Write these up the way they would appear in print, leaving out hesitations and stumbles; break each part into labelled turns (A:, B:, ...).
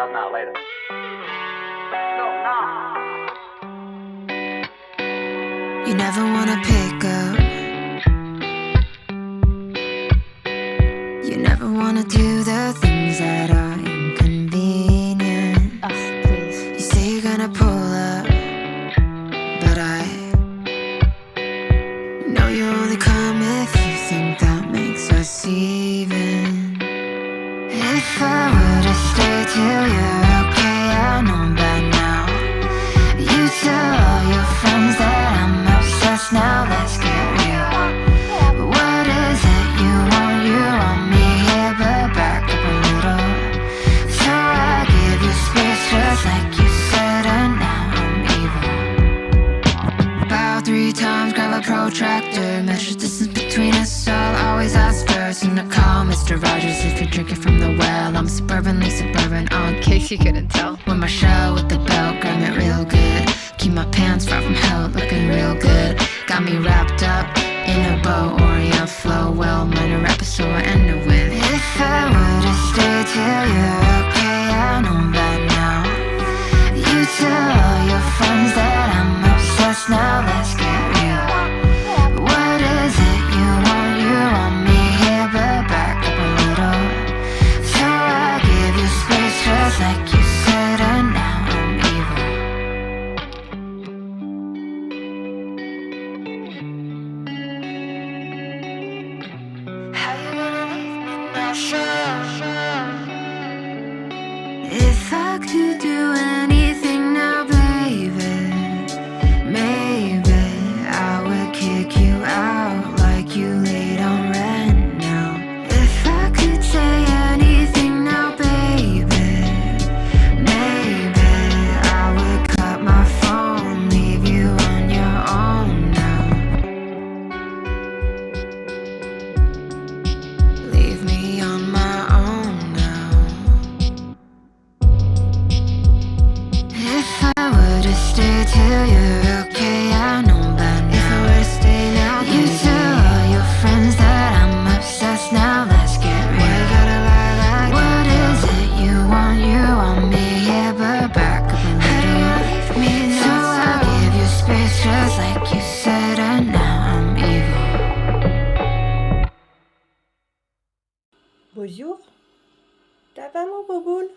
A: on that later.
B: You never wanna pick up. You never wanna do the things that are inconvenient.
C: Please.
B: You say you're gonna pull up, but I know you only come if you think that makes us even. If I were to stay till you're okay, I know by now. You tell all your friends that I'm obsessed, now let's get real. But what is it you want? You want me here, but back up a little. So I give you space just like you said, and now I'm evil. Bow 3 times, grab a protractor, measure distance between us all. Always ask first in the call, Mr. Rogers, if you're drinking from the well. I'm suburbanly suburban, on
C: In case you couldn't tell.
B: with my shell with the belt, grab it real good. Keep my pants far from hell, looking real good. Got me wrapped up in a bow, Orient flow. Well, minor episode I end it with. If I were to stay till you're okay, I know by now. You tell all your friends that I'm obsessed, now let's get real. What is it you want? You want me here, but back up a little. So I give you space just like you said, and now I'm evil. How you gonna leave me not sure? If I could do anything now, baby, maybe I would kick you out like you laid on rent now. If I could say anything now, baby, maybe I would cut my phone, leave you on your own now. Leave me on my own now. If I were to stay till you're okay, I know by now. If I were to stay now, you tell all your friends that I'm obsessed, now let's get real. Why you gotta lie like what is it you want? You want me here, but back up a little. So I give you space just like you said, and now I'm evil.
D: Bonjour, ça va mon boboule?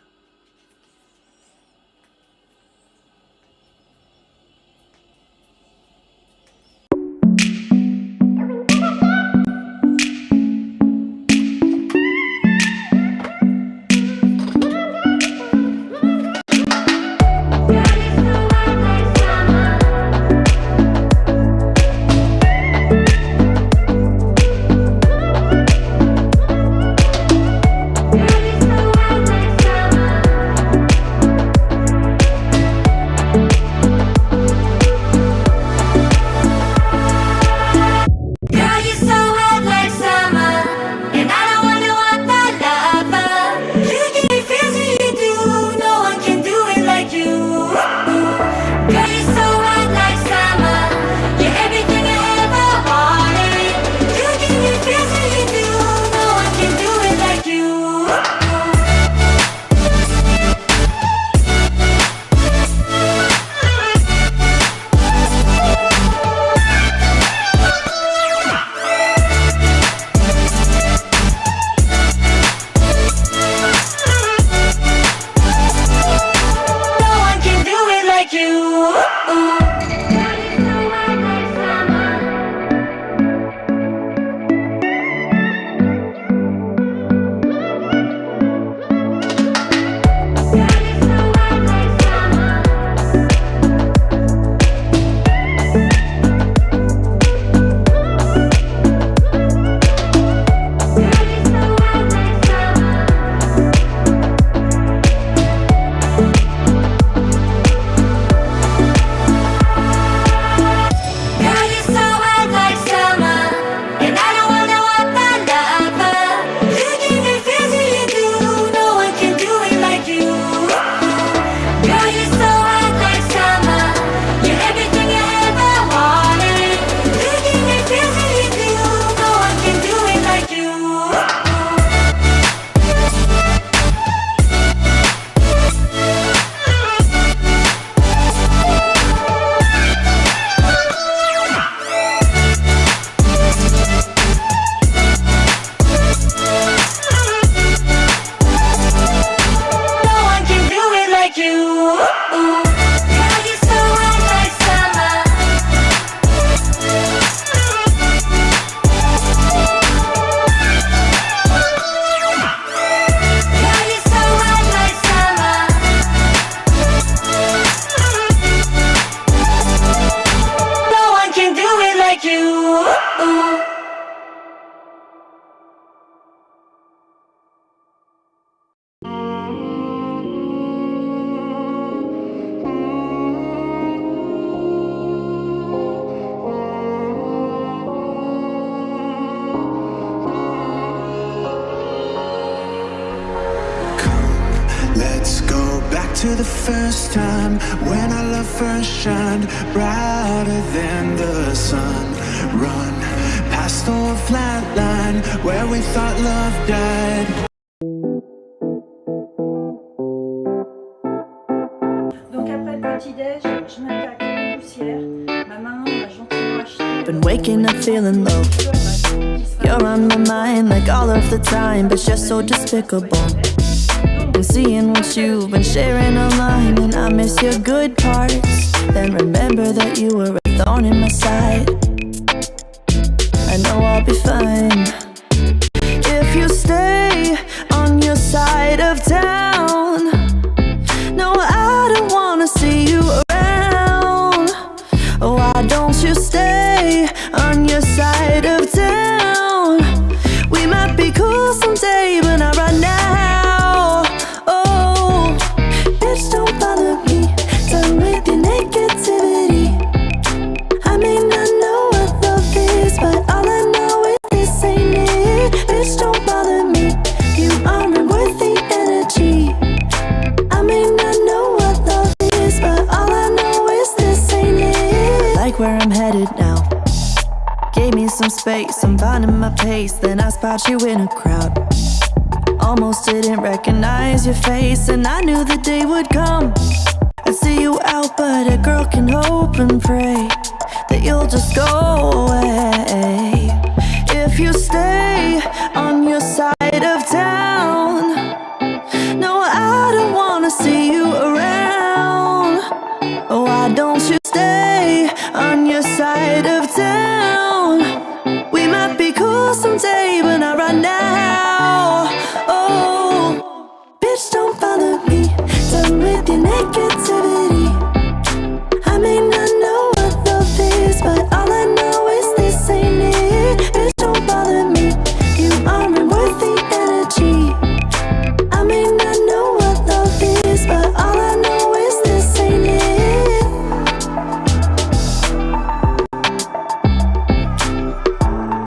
B: to the first time when our love first shined brighter than the sun. Run past the flat line where we thought love died.
D: Donc après le petit-déj, je m'attaque à la poussière. Ma maman m'a gentiment acheté.
A: Been waking up feeling low. You're on my mind like all of the time, but you're so despicable. Been seeing what you've been sharing online, and I miss your good parts. Then remember that you were a thorn in my side. I know I'll be fine if you stay on your side of town. No, I don't wanna see you around. Oh, why don't you stay on your side of town? We might be cool someday, but not right now. Oh, bitch, don't bother me. Done with your negativity. I may not know what love is, but all I know is this ain't it. Bitch, don't bother me. You aren't worth the energy. I may not know what love is, but all I know is this ain't it. Like where I'm headed now. Gave me some space, I'm finding my pace. Then I spot you in a crowd. Almost didn't recognize your face, and I knew the day would come. I'd see you out, but a girl can hope and pray that you'll just go away. If you stay on your side of town, no, I don't wanna see you around. Oh, why don't you stay on your side of town? We might be cool someday, but not right now. Oh, bitch, don't bother me. Done with your negativity. I may not know what love is, but all I know is this ain't it. Bitch, don't bother me. You aren't worth the energy. I may not know what love is, but all I know is this ain't it.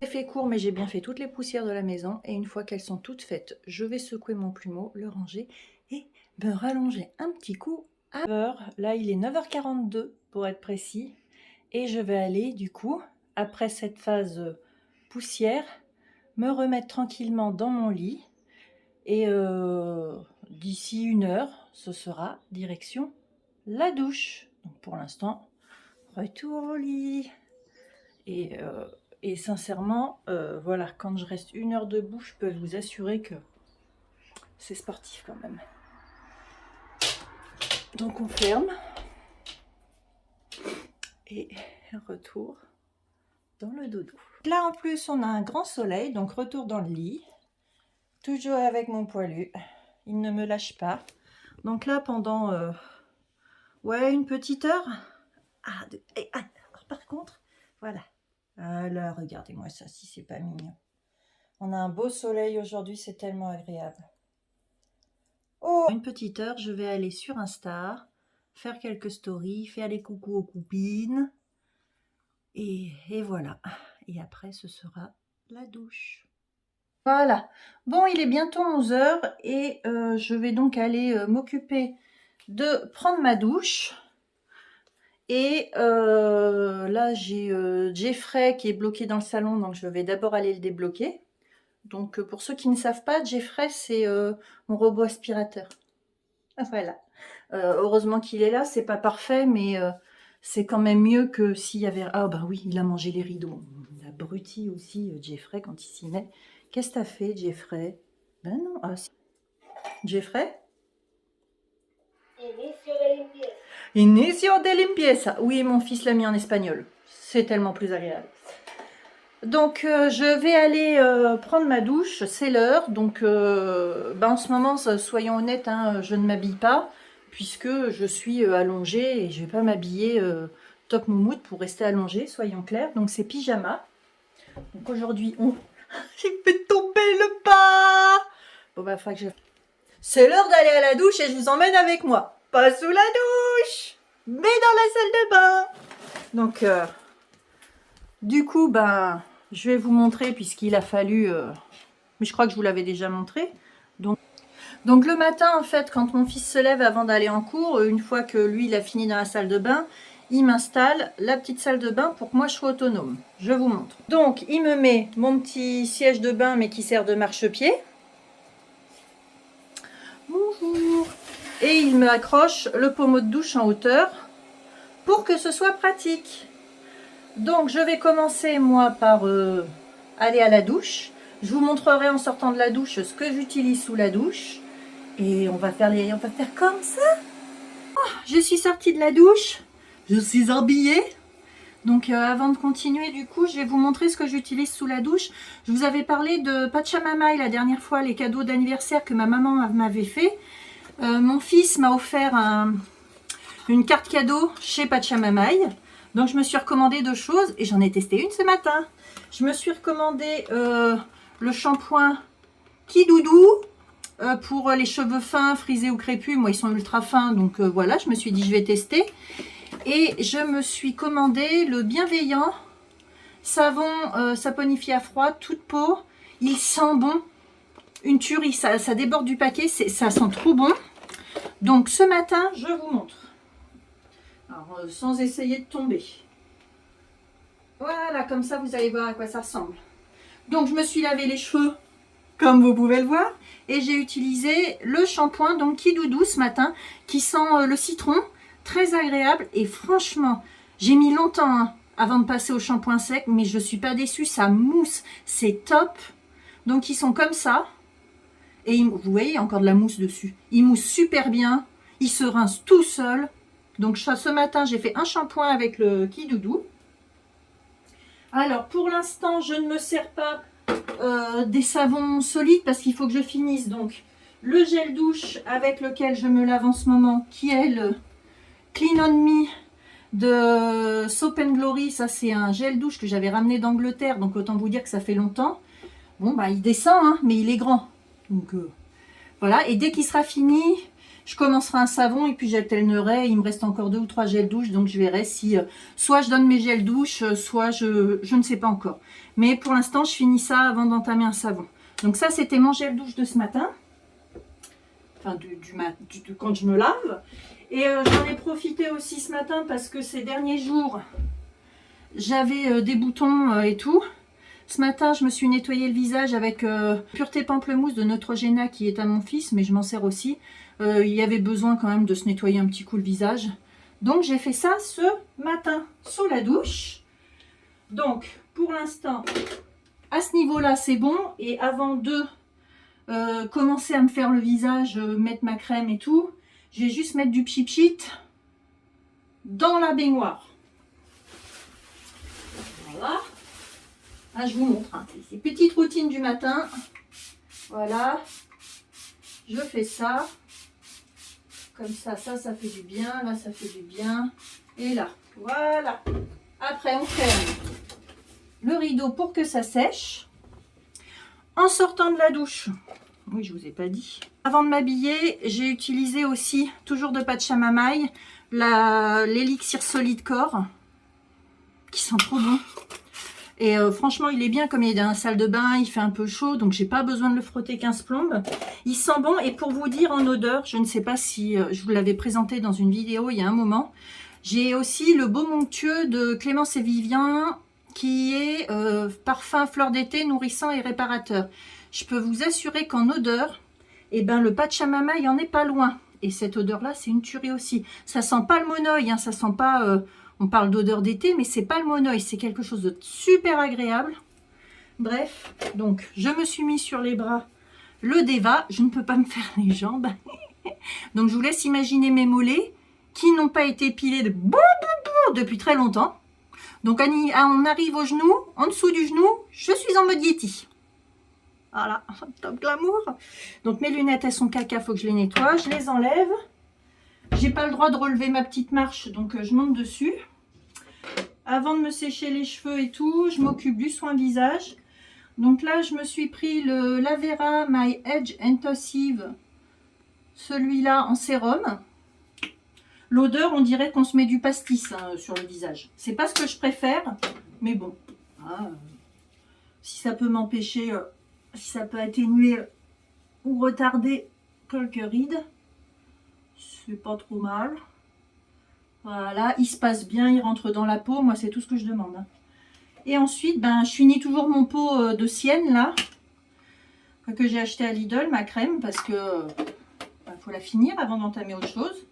D: J'ai fait court, mais j'ai bien fait toutes les poussières de la maison. Et une fois qu'elles sont toutes faites, je vais secouer mon plumeau, le ranger et me rallonger un petit coup à l'heure. Là, il est 9h42 pour être précis. Et je vais aller, du coup, après cette phase poussière, me remettre tranquillement dans mon lit. Et d'ici 1 heure, ce sera direction la douche. Donc pour l'instant, retour au lit. Et sincèrement, voilà, quand je reste 1 heure debout, je peux vous assurer que c'est sportif quand même. Donc on ferme. Et retour dans le dodo. Là en plus, on a un grand soleil, donc retour dans le lit. Toujours avec mon poilu. Il ne me lâche pas. Donc là, pendant ouais, une petite heure. Alors, par contre, voilà. Là, regardez-moi ça, si c'est pas mignon. On a un beau soleil aujourd'hui, c'est tellement agréable. Oh, une petite heure, je vais aller sur Insta, faire quelques stories, faire les coucous aux copines. Et voilà. Et après, ce sera la douche. Voilà. Bon, il est bientôt 11h et je vais donc aller m'occuper de prendre ma douche. Et là, j'ai Jeffrey qui est bloqué dans le salon, donc je vais d'abord aller le débloquer. Donc pour ceux qui ne savent pas, Jeffrey, c'est mon robot aspirateur. Voilà. Heureusement qu'il est là, c'est pas parfait, mais c'est quand même mieux que s'il y avait... Ah bah oui, il a mangé les rideaux. Il a abruti aussi Jeffrey quand il s'y met. Qu'est-ce que t'as fait, Jeffrey? Ben non. Ah, si. Jeffrey? Inicio de limpieza. Oui, mon fils l'a mis en espagnol. C'est tellement plus agréable. Donc, je vais aller prendre ma douche. C'est l'heure. Donc, en ce moment, soyons honnêtes, hein, je ne m'habille pas. Puisque je suis allongée et je ne vais pas m'habiller top moumoute pour rester allongée. Soyons clairs. Donc, c'est pyjama. Donc, aujourd'hui, j'ai fait tomber le pas. Bon, bah, faut que je... C'est l'heure d'aller à la douche et je vous emmène avec moi. Pas sous la douche, mais dans la salle de bain. Donc, du coup, je vais vous montrer puisqu'il a fallu... mais je crois que je vous l'avais déjà montré. Donc le matin, en fait, quand mon fils se lève avant d'aller en cours, une fois que lui, il a fini dans la salle de bain, il m'installe la petite salle de bain pour que moi, je sois autonome. Je vous montre. Donc, il me met mon petit siège de bain, mais qui sert de marchepied. Bonjour. Et il me accroche le pommeau de douche en hauteur pour que ce soit pratique. Donc, je vais commencer, moi, par aller à la douche. Je vous montrerai en sortant de la douche ce que j'utilise sous la douche. Et on va faire comme ça. Oh, je suis sortie de la douche. Je suis habillée. Donc avant de continuer, du coup, je vais vous montrer ce que j'utilise sous la douche. Je vous avais parlé de Pachamamaï la dernière fois, les cadeaux d'anniversaire que ma maman m'avait fait. Mon fils m'a offert une carte cadeau chez Pachamamaï. Donc je me suis recommandé 2 choses et j'en ai testé une ce matin. Je me suis recommandé le shampoing Kidoudou pour les cheveux fins, frisés ou crépus. Moi, ils sont ultra fins, donc voilà, je me suis dit je vais tester. Et je me suis commandé le Bienveillant savon saponifié à froid, toute peau. Il sent bon, une tuerie, ça déborde du paquet, ça sent trop bon. Donc ce matin, je vous montre. Alors, sans essayer de tomber. Voilà, comme ça vous allez voir à quoi ça ressemble. Donc je me suis lavé les cheveux, comme vous pouvez le voir. Et j'ai utilisé le shampoing, donc Kidoudou ce matin, qui sent le citron. Très agréable et franchement, j'ai mis longtemps avant de passer au shampoing sec, mais je ne suis pas déçue, ça mousse, c'est top. Donc ils sont comme ça, et vous voyez, il y a encore de la mousse dessus. Ils moussent super bien, ils se rincent tout seuls. Donc ce matin, j'ai fait un shampoing avec le Kidoudou. Alors pour l'instant, je ne me sers pas des savons solides parce qu'il faut que je finisse. Donc le gel douche avec lequel je me lave en ce moment, qui est le Clean On Me de Soap & Glory. Ça c'est un gel douche que j'avais ramené d'Angleterre, donc autant vous dire que ça fait longtemps. Bon bah il descend hein, mais il est grand, donc voilà. Et dès qu'il sera fini, je commencerai un savon et puis j'alternerai. Il me reste encore 2 ou 3 gels douche, donc je verrai si soit je donne mes gels douche, soit je ne sais pas encore. Mais pour l'instant je finis ça avant d'entamer un savon. Donc ça c'était mon gel douche de ce matin, enfin quand je me lave. Et j'en ai profité aussi ce matin parce que ces derniers jours, j'avais des boutons et tout. Ce matin, je me suis nettoyé le visage avec Pureté Pamplemousse de Neutrogena qui est à mon fils, mais je m'en sers aussi. Il y avait besoin quand même de se nettoyer un petit coup le visage. Donc j'ai fait ça ce matin sous la douche. Donc pour l'instant, à ce niveau-là, c'est bon. Et avant de commencer à me faire le visage, mettre ma crème et tout, je vais juste mettre du pchit dans la baignoire. Voilà. Ah, je vous montre. Hein. C'est petite routine du matin. Voilà. Je fais ça. Comme ça fait du bien. Là, ça fait du bien. Et là, voilà. Après, on ferme le rideau pour que ça sèche. En sortant de la douche, oui, je vous ai pas dit. Avant de m'habiller, j'ai utilisé aussi, toujours de Pachamamaï, l'élixir solide corps, qui sent trop bon. Et franchement, il est bien, comme il est dans la salle de bain, il fait un peu chaud, donc j'ai pas besoin de le frotter 15 plombes. Il sent bon, et pour vous dire en odeur, je ne sais pas si je vous l'avais présenté dans une vidéo il y a un moment, j'ai aussi le Baume onctueux de Clémence et Vivien, qui est parfum fleur d'été, nourrissant et réparateur. Je peux vous assurer qu'en odeur, eh ben, le Pachamamaï, il n'y en est pas loin. Et cette odeur-là, c'est une tuerie aussi. Ça sent pas le monoï, hein, ça sent pas... on parle d'odeur d'été, mais c'est pas le monoï. C'est quelque chose de super agréable. Bref, donc, je me suis mis sur les bras le Deva. Je ne peux pas me faire les jambes. Donc, je vous laisse imaginer mes mollets qui n'ont pas été épilés depuis très longtemps. Donc, on arrive au genou. En dessous du genou, je suis en mode Yeti. Voilà, top glamour. Donc mes lunettes, elles sont caca, faut que je les nettoie. Je les enlève. J'ai pas le droit de relever ma petite marche, donc je monte dessus. Avant de me sécher les cheveux et tout, je m'occupe du soin visage. Donc là, je me suis pris le Lavera My Edge Intensive. Celui-là en sérum. L'odeur, on dirait qu'on se met du pastis hein, sur le visage. C'est pas ce que je préfère, mais bon. Ah, si ça peut m'empêcher... si ça peut atténuer ou retarder quelques rides. C'est pas trop mal. Voilà, il se passe bien, il rentre dans la peau. Moi, c'est tout ce que je demande. Hein. Et ensuite, ben, je finis toujours mon pot de Sienne, là, que j'ai acheté à Lidl, ma crème, parce que faut la finir avant d'entamer autre chose.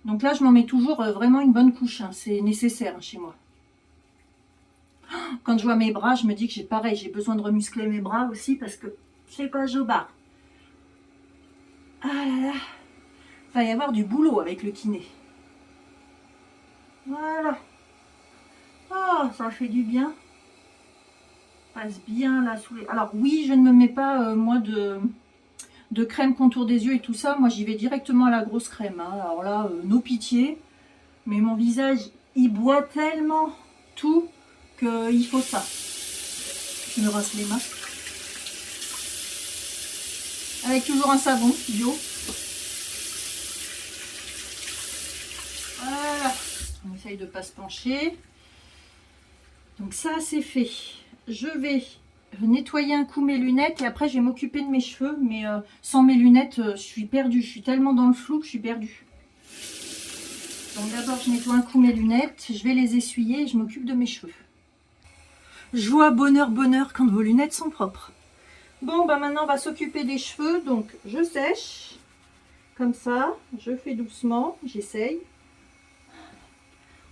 D: Donc là, je m'en mets toujours vraiment une bonne couche. Hein. C'est nécessaire hein, chez moi. Quand je vois mes bras, je me dis que j'ai pareil. J'ai besoin de remuscler mes bras aussi parce que je sais pas, je barre. Ah là là. Il va y avoir du boulot avec le kiné. Voilà. Oh, ça fait du bien. Passe bien là sous les... Alors oui, je ne me mets pas, moi, de crème contour des yeux et tout ça. Moi, j'y vais directement à la grosse crème. Hein. Alors là, no pitié. Mais mon visage, il boit tellement tout qu'il faut ça. Je me rince les mains. Avec toujours un savon bio. Voilà. On essaye de ne pas se pencher. Donc ça, c'est fait. Je vais nettoyer un coup mes lunettes et après, je vais m'occuper de mes cheveux. Mais sans mes lunettes, je suis perdue. Je suis tellement dans le flou que je suis perdue. Donc d'abord, je nettoie un coup mes lunettes. Je vais les essuyer et je m'occupe de mes cheveux. Joie, bonheur, bonheur quand vos lunettes sont propres. Bon, bah maintenant, on va s'occuper des cheveux. Donc, je sèche. Comme ça. Je fais doucement. J'essaye.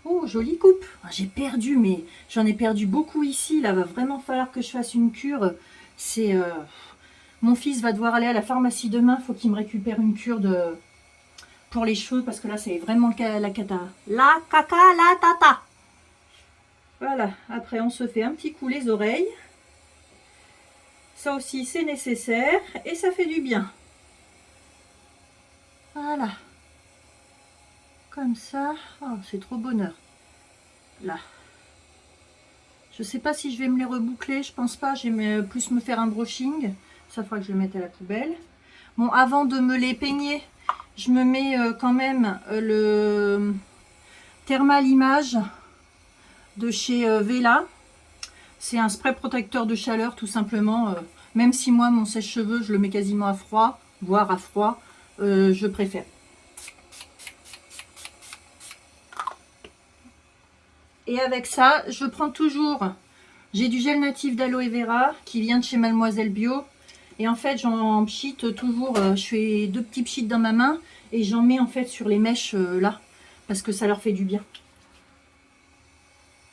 D: Oh, jolie coupe. J'ai perdu, mais j'en ai perdu beaucoup ici. Là, va vraiment falloir que je fasse une cure. C'est... Mon fils va devoir aller à la pharmacie demain. Il faut qu'il me récupère une cure pour les cheveux. Parce que là, c'est vraiment la cata. La caca, la tata. Voilà. Après, on se fait un petit coup les oreilles. Ça aussi, c'est nécessaire. Et ça fait du bien. Voilà. Comme ça. Oh, c'est trop bonheur. Là. Je sais pas si je vais me les reboucler. Je pense pas. Je vais plus me faire un brushing. Ça fera que je le mette à la poubelle. Bon, avant de me les peigner, je me mets quand même le Thermal Image de chez Vela. C'est un spray protecteur de chaleur tout simplement. Même si moi, mon sèche-cheveux, je le mets quasiment à froid, voire à froid, je préfère. Et avec ça, je prends toujours, j'ai du gel natif d'aloe vera qui vient de chez Mademoiselle Bio. Et en fait, j'en pchit toujours, je fais 2 petits pchits dans ma main et j'en mets en fait sur les mèches là, parce que ça leur fait du bien.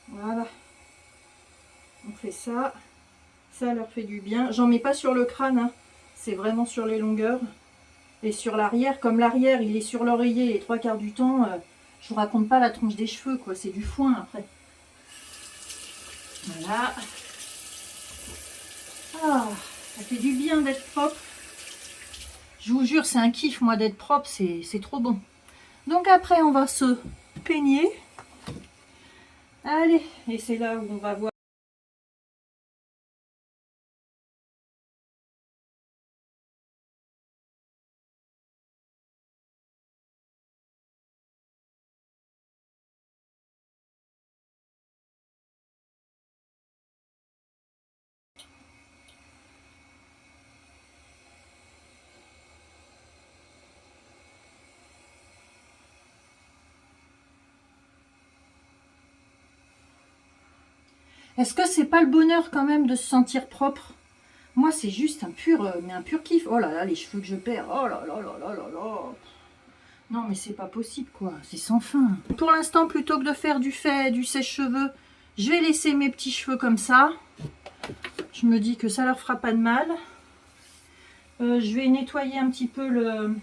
D: Voilà. On fait ça, ça leur fait du bien. J'en mets pas sur le crâne, hein. C'est vraiment sur les longueurs. Et sur l'arrière, comme l'arrière il est sur l'oreiller les 3/4 du temps, je vous raconte pas la tronche des cheveux, quoi. C'est du foin après. Voilà. Ah, ça fait du bien d'être propre. Je vous jure, c'est un kiff, moi, d'être propre. C'est trop bon. Donc après, on va se peigner. Allez, et c'est là où on va voir. Est-ce que c'est pas le bonheur quand même de se sentir propre? Moi, c'est juste un pur kiff. Oh là là, les cheveux que je perds. Oh là là là là là là. Non, mais c'est pas possible, quoi. C'est sans fin. Pour l'instant, plutôt que de faire du sèche-cheveux, je vais laisser mes petits cheveux comme ça. Je me dis que ça leur fera pas de mal. Je vais nettoyer un petit peu le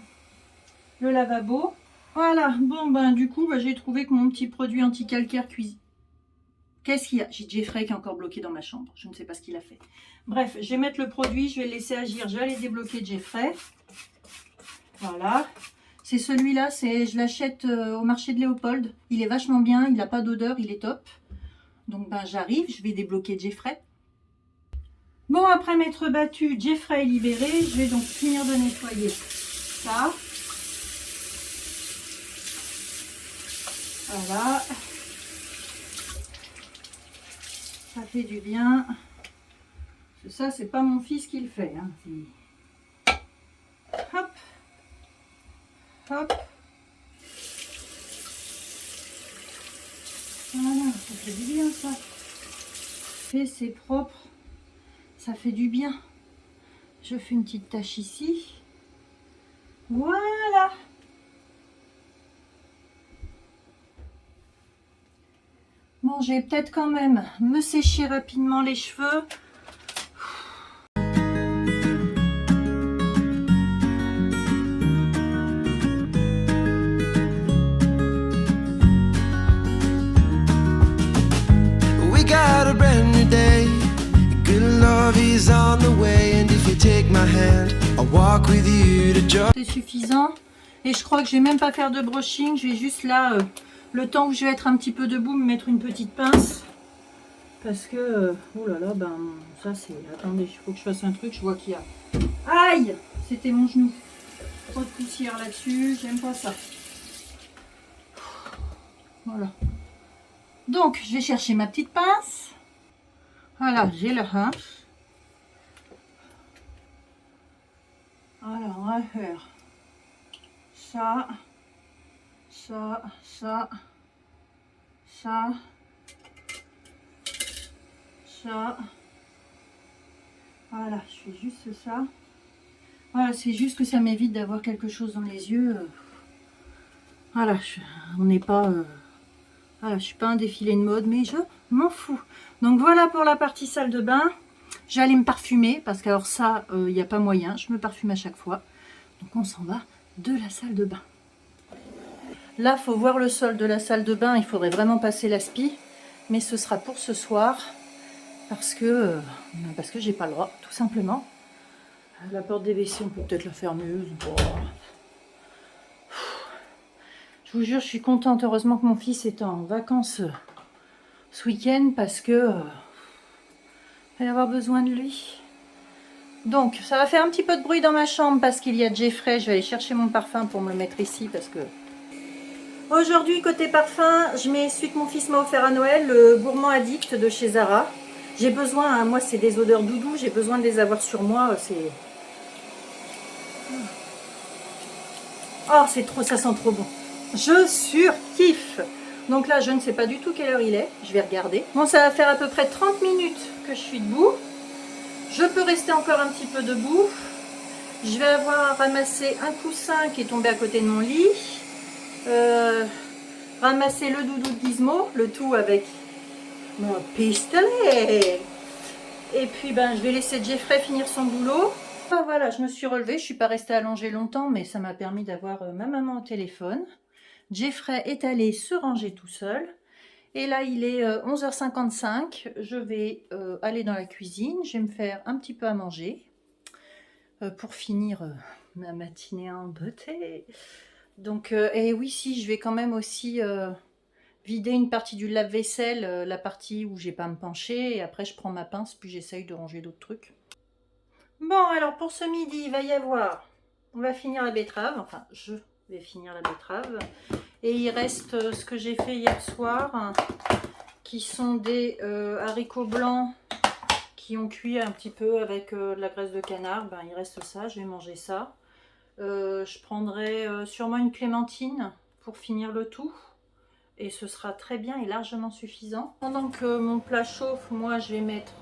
D: lavabo. Voilà. Bon, ben, du coup, j'ai trouvé que mon petit produit anti-calcaire cuisine. Qu'est-ce qu'il y a? J'ai Jeffrey qui est encore bloqué dans ma chambre. Je ne sais pas ce qu'il a fait. Bref, je vais mettre le produit, je vais le laisser agir. Je vais aller débloquer Jeffrey. Voilà. C'est celui-là, je l'achète au marché de Léopold. Il est vachement bien, il n'a pas d'odeur, il est top. Donc ben j'arrive, je vais débloquer Jeffrey. Bon, après m'être battu, Jeffrey est libéré. Je vais donc finir de nettoyer ça. Voilà. Ça fait du bien. Ça, c'est pas mon fils qui le fait. Hein. Hop. Hop. Voilà, ça fait du bien ça. C'est propre. Ça fait du bien. Je fais une petite tache ici. Voilà. Bon, je vais peut-être quand même me sécher rapidement les cheveux.
C: We got a brand new day. Good love is on the way. And if you take my hand, I'll walk with you to joy.
D: C'est suffisant. Et je crois que je vais même pas faire de brushing. Je vais juste là, le temps que je vais être un petit peu debout, me mettre une petite pince. Parce que, oh là là, ben ça c'est... Attendez, il faut que je fasse un truc, je vois qu'il y a... Aïe! C'était mon genou. Trop de poussière là-dessus, j'aime pas ça. Voilà. Donc, je vais chercher ma petite pince. Voilà, j'ai le hanche. Alors, on va faire ça, ça, ça, ça, ça. Voilà, je fais juste ça. Voilà, c'est juste que ça m'évite d'avoir quelque chose dans les yeux. Voilà, on n'est pas... voilà, je suis pas un défilé de mode, mais je m'en fous. Donc voilà pour la partie salle de bain. J'allais me parfumer, parce qu'alors ça, il n'y a pas moyen. Je me parfume à chaque fois. Donc on s'en va de la salle de bain. Là, faut voir le sol de la salle de bain. Il faudrait vraiment passer l'aspi. Mais ce sera pour ce soir. Parce que j'ai pas le droit, tout simplement. La porte des WC, on peut peut-être la faire mieux. Bon. Je vous jure, je suis contente. Heureusement que mon fils est en vacances ce week-end parce que il va y avoir besoin de lui. Donc, ça va faire un petit peu de bruit dans ma chambre parce qu'il y a Jeffrey. Je vais aller chercher mon parfum pour me le mettre ici parce que... Aujourd'hui, côté parfum, je mets celui que mon fils m'a offert à Noël, le Gourmand Addict de chez Zara. J'ai besoin, hein, moi c'est des odeurs doudou, j'ai besoin de les avoir sur moi. C'est... Oh, c'est trop, ça sent trop bon. Je surkiffe. Donc là, je ne sais pas du tout quelle heure il est. Je vais regarder. Bon, ça va faire à peu près 30 minutes que je suis debout. Je peux rester encore un petit peu debout. Je vais avoir ramassé un coussin qui est tombé à côté de mon lit. Ramasser le doudou de Gizmo. Le tout avec mon pistolet. Et puis, ben, je vais laisser Jeffrey finir son boulot. Ah, voilà, je me suis relevée. Je ne suis pas restée allongée longtemps, mais ça m'a permis d'avoir ma maman au téléphone. Jeffrey est allé se ranger tout seul. Et là, il est 11h55. Je vais aller dans la cuisine. Je vais me faire un petit peu à manger pour finir ma matinée en beauté. Donc, et oui, si, je vais quand même aussi vider une partie du lave-vaisselle, la partie où j'ai pas à me pencher. Et après, je prends ma pince, puis j'essaye de ranger d'autres trucs. Bon, alors pour ce midi, il va y avoir... On va finir la betterave. Enfin, je vais finir la betterave. Et il reste ce que j'ai fait hier soir, qui sont des haricots blancs qui ont cuit un petit peu avec de la graisse de canard. Ben, il reste ça, je vais manger ça. Je prendrai sûrement une clémentine pour finir le tout. Et ce sera très bien et largement suffisant. Pendant que mon plat chauffe, moi je vais mettre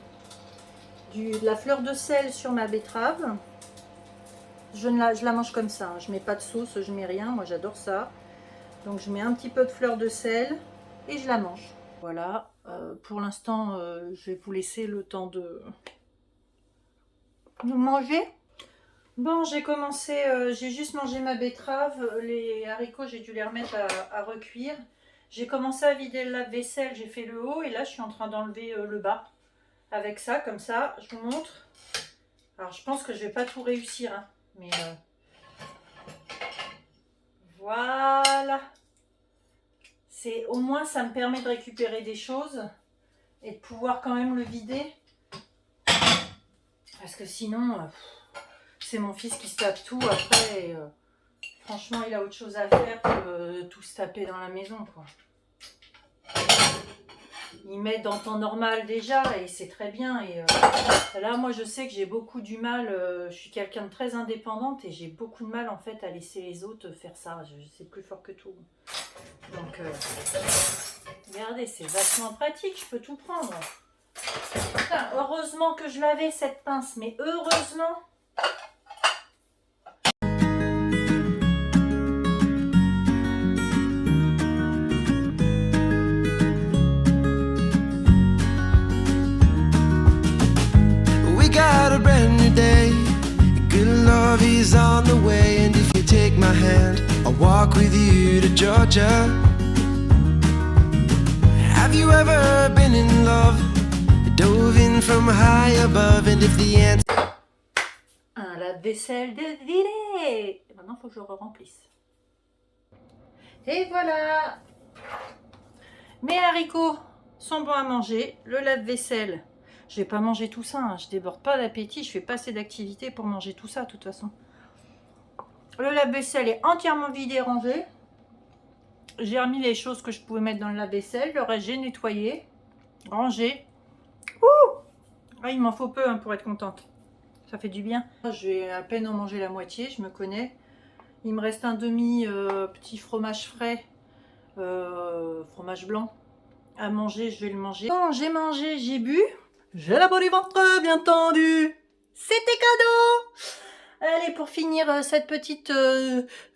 D: de la fleur de sel sur ma betterave. Je la mange comme ça, hein. Je mets pas de sauce, je mets rien, moi j'adore ça. Donc je mets un petit peu de fleur de sel et je la mange. Voilà, pour l'instant je vais vous laisser le temps de manger. Bon, j'ai commencé, j'ai juste mangé ma betterave. Les haricots, j'ai dû les remettre à recuire. J'ai commencé à vider le lave-vaisselle, j'ai fait le haut et là je suis en train d'enlever le bas. Avec ça, comme ça, je vous montre. Alors je pense que je vais pas tout réussir, hein, mais voilà. C'est au moins ça me permet de récupérer des choses et de pouvoir quand même le vider. Parce que sinon, c'est mon fils qui se tape tout après. Et, franchement, il a autre chose à faire que tout se taper dans la maison, quoi. il m'aide en temps normal déjà et c'est très bien. Et là, moi, je sais que j'ai beaucoup du mal. Je suis quelqu'un de très indépendante et j'ai beaucoup de mal en fait à laisser les autres faire ça. C'est plus fort que tout. Donc, regardez, c'est vachement pratique. Je peux tout prendre. Putain, heureusement que je l'avais cette pince, mais heureusement.
C: We got a brand new day. Good love is on the way. And if you take my hand, I'll walk with you to Georgia. Have you ever been in love? Dove in from high above. And if the answer
D: Un lave-vaisselle de vidé. Et maintenant, il faut que je le remplisse. Et voilà. Mes haricots sont bons à manger. Le lave-vaisselle, je vais pas manger tout ça. Hein. Je déborde pas d'appétit. Je fais pas assez d'activité pour manger tout ça, de toute façon. Le lave-vaisselle est entièrement vidé et rangé. J'ai remis les choses que je pouvais mettre dans le lave-vaisselle. Le reste, j'ai nettoyé, rangé. Ouh, ah, il m'en faut peu hein, pour être contente. Ça fait du bien. Je vais à peine en manger la moitié, je me connais. Il me reste un demi petit fromage frais, fromage blanc à manger. Je vais le manger. Bon, j'ai mangé, j'ai bu. J'ai la bonne ventre, bien tendu. C'était cadeau. Allez, pour finir cette petite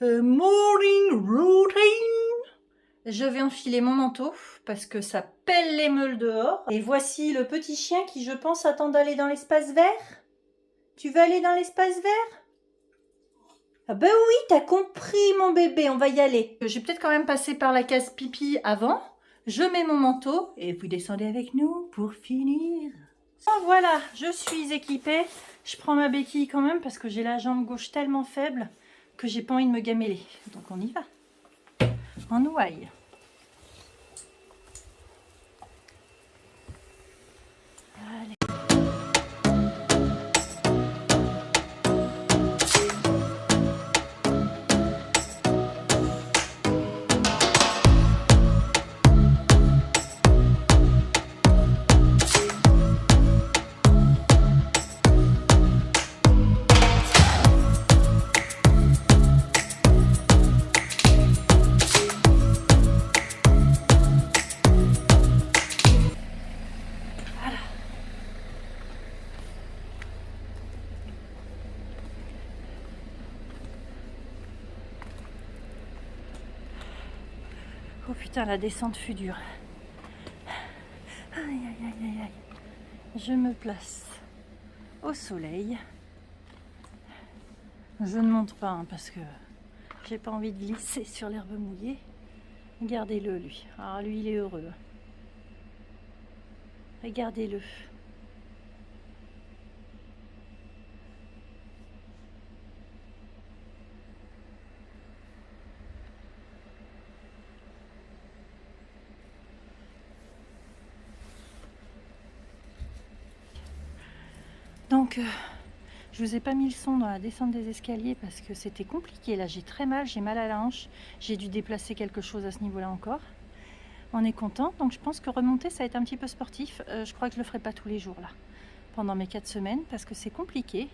D: morning routine, je vais enfiler mon manteau parce que ça pèle les meules dehors. Et voici le petit chien qui, je pense, attend d'aller dans l'espace vert. Tu veux aller dans l'espace vert? Ah ben oui, t'as compris mon bébé, on va y aller. Je vais peut-être quand même passer par la case pipi avant. Je mets mon manteau et vous descendez avec nous pour finir. Oh, voilà, je suis équipée. Je prends ma béquille quand même parce que j'ai la jambe gauche tellement faible que j'ai pas envie de me gameler. Donc on y va. En ouaille. Allez. Oh putain, la descente fut dure. Aïe, aïe, aïe, aïe, aïe. Je me place au soleil. Je ne monte pas hein, parce que j'ai pas envie de glisser sur l'herbe mouillée. Regardez-le lui. Alors lui, il est heureux. Regardez-le. Donc, je vous ai pas mis le son dans la descente des escaliers parce que c'était compliqué. Là, j'ai très mal, j'ai mal à la hanche. J'ai dû déplacer quelque chose à ce niveau-là encore. On est content. Donc, je pense que remonter, ça va être un petit peu sportif. Je crois que je le ferai pas tous les jours là, pendant mes 4 semaines parce que c'est compliqué.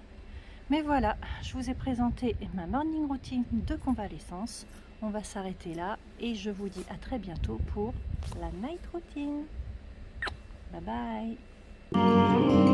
D: Mais voilà, je vous ai présenté ma morning routine de convalescence. On va s'arrêter là et je vous dis à très bientôt pour la night routine. Bye bye.